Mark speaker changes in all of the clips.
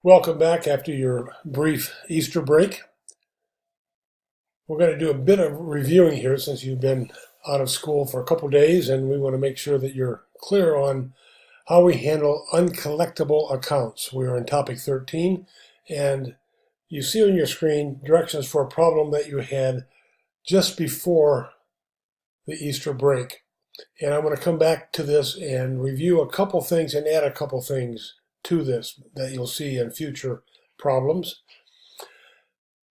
Speaker 1: Welcome back after your brief Easter break. We're going to do a bit of reviewing here since you've been out of school for a couple days, and we want to make sure that you're clear on how we handle uncollectible accounts. We're in topic 13, and you see on your screen directions for a problem that you had just before the Easter break. And I'm going to come back to this and review a couple things and add a couple things to this that you'll see in future problems.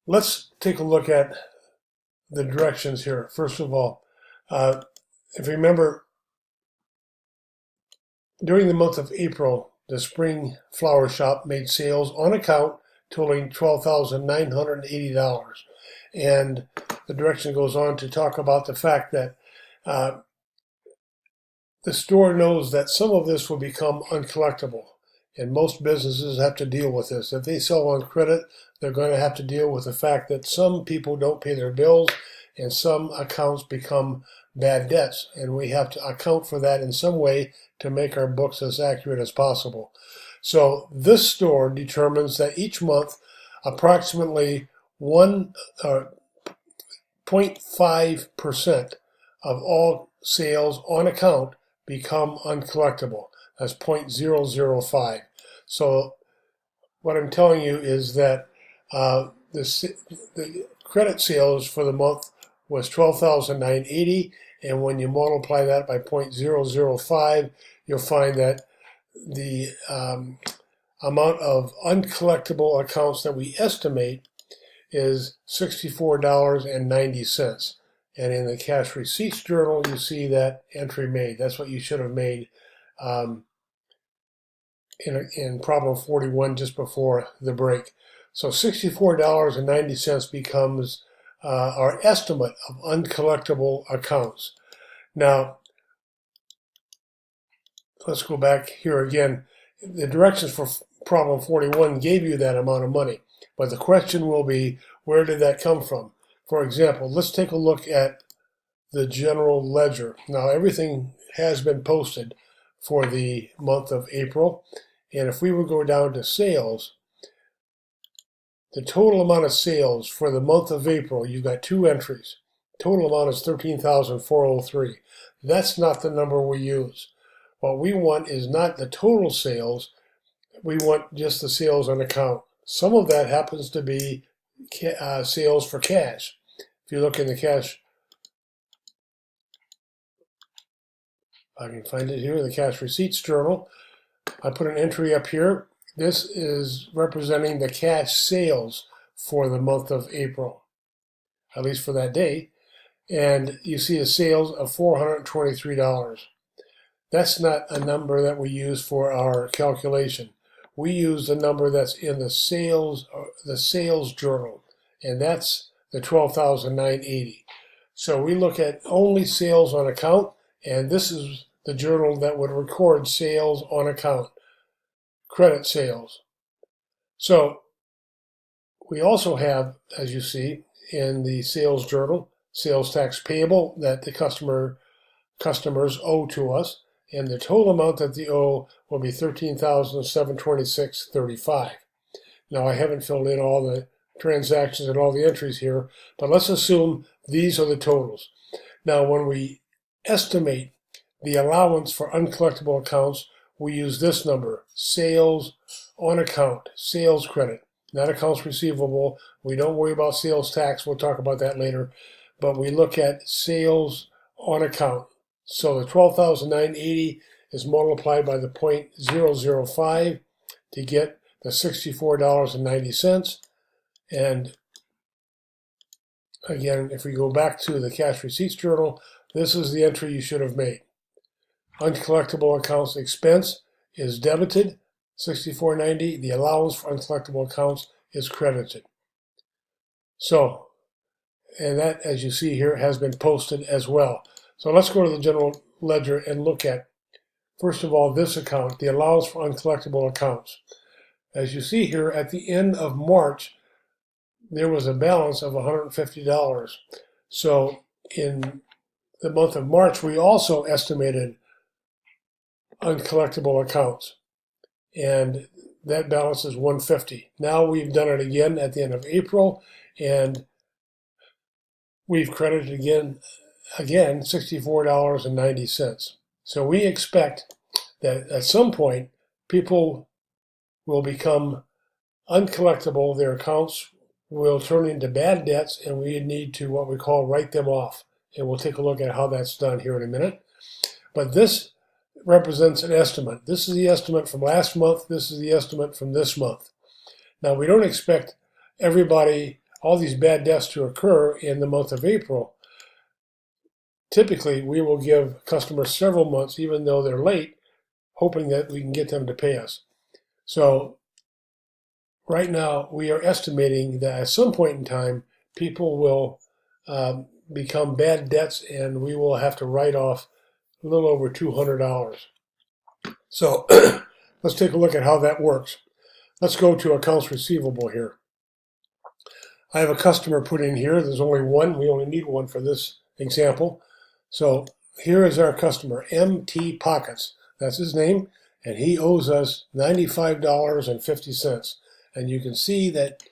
Speaker 1: Let's take a look at the directions here. First of all, if you remember, during the month of April, the Spring Flower Shop made sales on account totaling $12,980. And the direction goes on to talk about the fact that the store knows that some of this will become uncollectible. And most businesses have to deal with this. If they sell on credit, they're going to have to deal with the fact that some people don't pay their bills and some accounts become bad debts. And we have to account for that in some way to make our books as accurate as possible. So this store determines that each month approximately 0.5% of all sales on account become uncollectible. That's 0.005. So what I'm telling you is that the credit sales for the month was $12,980, and when you multiply that by 0.005, you'll find that the amount of uncollectible accounts that we estimate is $64.90. And in the cash receipts journal, you see that entry made. That's what you should have made in problem 41 just before the break. So $64.90 becomes our estimate of uncollectible accounts. Now, let's go back here again. The directions for problem 41 gave you that amount of money, but the question will be, where did that come from? For example, let's take a look at the general ledger. Now, everything has been posted for the month of April, and if we would go down to sales, the total amount of sales for the month of April, you've got two entries. Total amount is $13,403. That's not the number we use. What we want is not the total sales. We want just the sales on account. Some of that happens to be sales for cash. If you look in the cash, I can find it here, the cash receipts journal. I put an entry up here. This is representing the cash sales for the month of April, at least for that day. And you see a sales of $423. That's not a number that we use for our calculation. We use the number that's in the sales journal, and that's the $12,980. So we look at only sales on account, and this is the journal that would record sales on account, credit sales. So we also have, as you see, in the sales journal, sales tax payable that the customers owe to us, and the total amount that they owe will be $13,726.35. Now, I haven't filled in all the transactions and all the entries here, but let's assume these are the totals. Now, when we estimate the allowance for uncollectible accounts, we use this number, sales on account, sales credit, not accounts receivable. We don't worry about sales tax. We'll talk about that later. But we look at sales on account. So the $12,980 is multiplied by the 0.005 to get the $64.90. And again, if we go back to the cash receipts journal, this is the entry you should have made. Uncollectible accounts expense is debited, $64.90. The allowance for uncollectible accounts is credited. So, and that, as you see here, has been posted as well. So let's go to the general ledger and look at, first of all, this account, the allowance for uncollectible accounts. As you see here, at the end of March, there was a balance of $150. So in the month of March, we also estimated uncollectible accounts. And that balance is $150. Now we've done it again at the end of April, and we've credited again $64.90. So we expect that at some point people will become uncollectible. Their accounts will turn into bad debts, and we need to what we call write them off. And we'll take a look at how that's done here in a minute. But this represents an estimate. This is the estimate from last month. This is the estimate from this month. Now, we don't expect everybody, all these bad debts to occur in the month of April. Typically, we will give customers several months, even though they're late, hoping that we can get them to pay us. So right now, we are estimating that at some point in time, people will become bad debts, and we will have to write off a little over $200. So let's take a look at how that works. Let's go to accounts receivable here. I have a customer put in here. There's only one. We only need one for this example. So here is our customer, MT Pockets. That's his name, and he owes us $95.50. And you can see that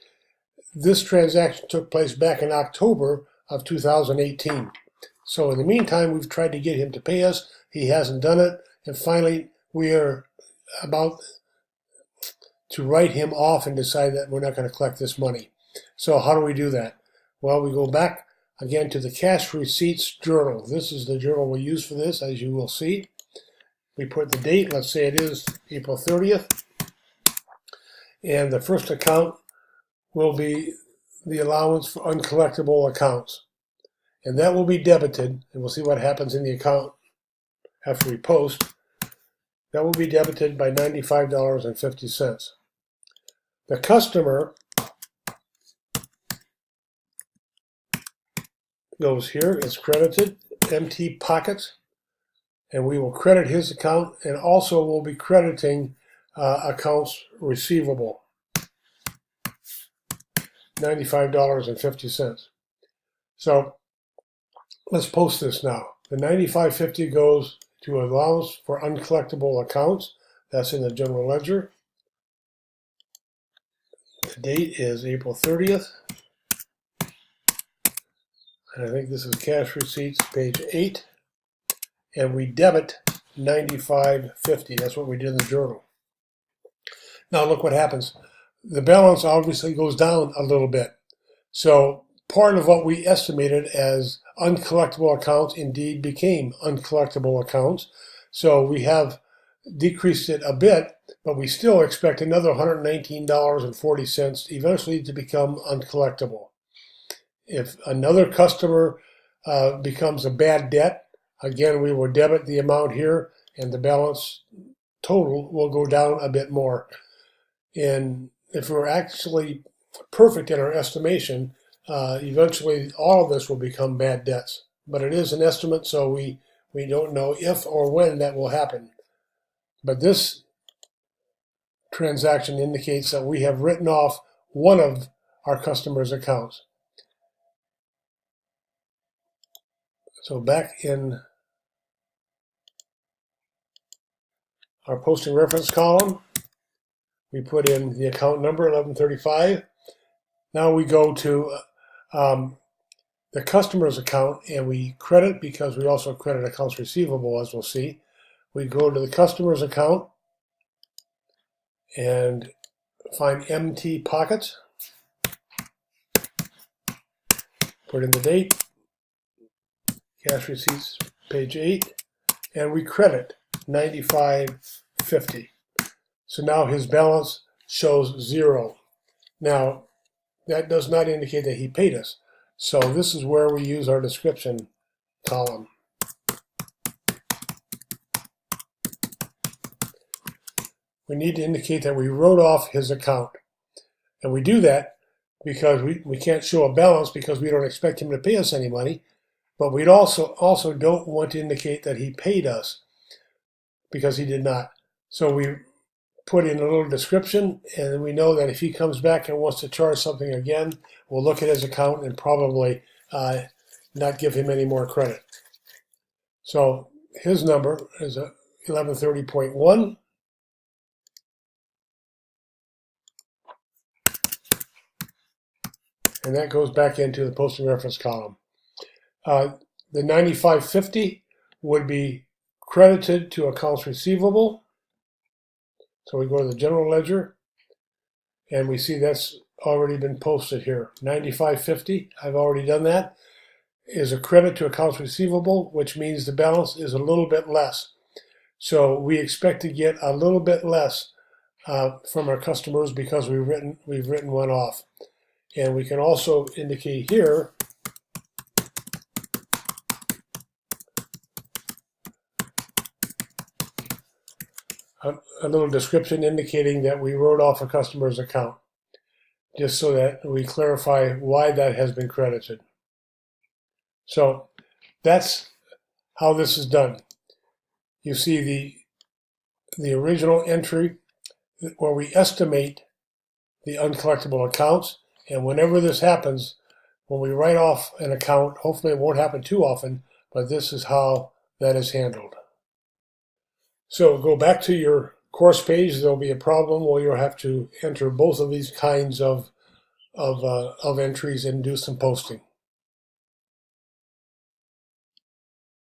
Speaker 1: this transaction took place back in October of 2018. So in the meantime, we've tried to get him to pay us. He hasn't done it. And finally, we are about to write him off and decide that we're not going to collect this money. So how do we do that? Well, we go back again to the cash receipts journal. This is the journal we use for this, as you will see. We put the date. Let's say it is April 30th. And the first account will be the allowance for uncollectible accounts. And that will be debited, and we'll see what happens in the account after we post. That will be debited by $95.50. The customer goes here, it's credited, MT Pockets, and we will credit his account, and also we'll be crediting accounts receivable, $95.50. So let's post this now. The $95.50 goes to allowance for uncollectible accounts. That's in the general ledger. The date is April 30th. And I think this is cash receipts, page 8. And we debit $95.50. That's what we did in the journal. Now look what happens. The balance obviously goes down a little bit. So part of what we estimated as uncollectible accounts indeed became uncollectible accounts. So we have decreased it a bit, but we still expect another $119.40 eventually to become uncollectible. If another customer becomes a bad debt, again, we will debit the amount here, and the balance total will go down a bit more. And if we're actually perfect in our estimation, eventually all of this will become bad debts. But it is an estimate, so we don't know if or when that will happen. But this transaction indicates that we have written off one of our customers' accounts. So back in our posting reference column, we put in the account number, 1135. Now we go to the customer's account, and we credit, because we also credit accounts receivable, as we'll see. We go to the customer's account and find MT Pockets, put in the date, cash receipts, page 8, and we credit $95.50. So now his balance shows 0. Now, that does not indicate that he paid us. So this is where we use our description column. We need to indicate that we wrote off his account. And we do that because we can't show a balance because we don't expect him to pay us any money. But we also don't want to indicate that he paid us because he did not. So we put in a little description, and we know that if he comes back and wants to charge something again, we'll look at his account and probably not give him any more credit. So his number is 1130.1. and that goes back into the posting reference column. The 9550 would be credited to accounts receivable. So we go to the general ledger, and we see that's already been posted here. 9550, I've already done that, is a credit to accounts receivable, which means the balance is a little bit less. So we expect to get a little bit less from our customers because we've written one off. And we can also indicate here a little description indicating that we wrote off a customer's account, just so that we clarify why that has been credited. So that's how this is done. You see the original entry where we estimate the uncollectible accounts, and whenever this happens, when we write off an account, hopefully it won't happen too often, but this is how that is handled. So go back to your course page. There'll be a problem where you'll have to enter both of these kinds of entries and do some posting.